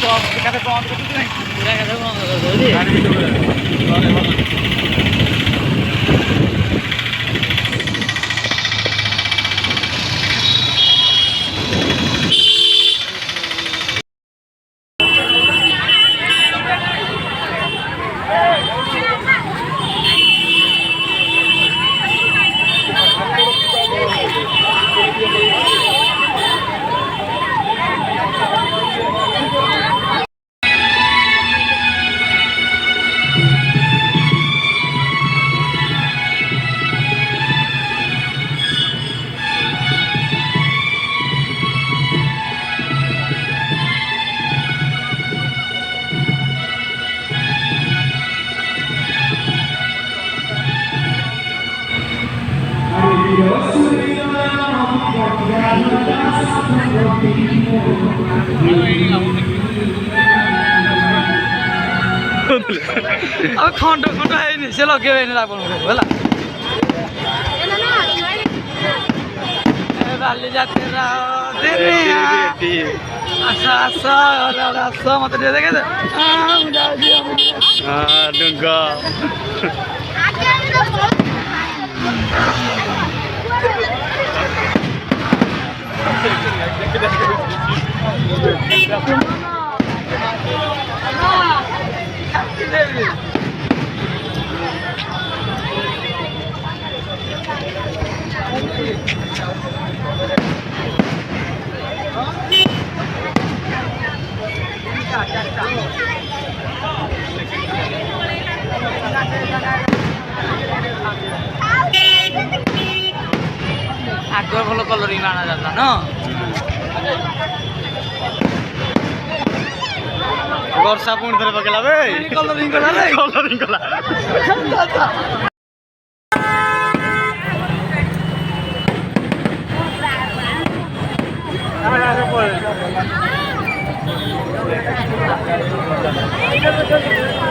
କେତେ ବନ୍ଦ କରୁଛୁ ନାଇଁ ପୁରା କେତେ ବନ୍ଦ କରିଦେବି अब खंड खंड है से लगे होला बाली जाते आशा आशा आशा मत देखे डुंगा आगे भल कलरिंग आना जाता न वर्षा पुणी थे पकेला बे कलरिंग कला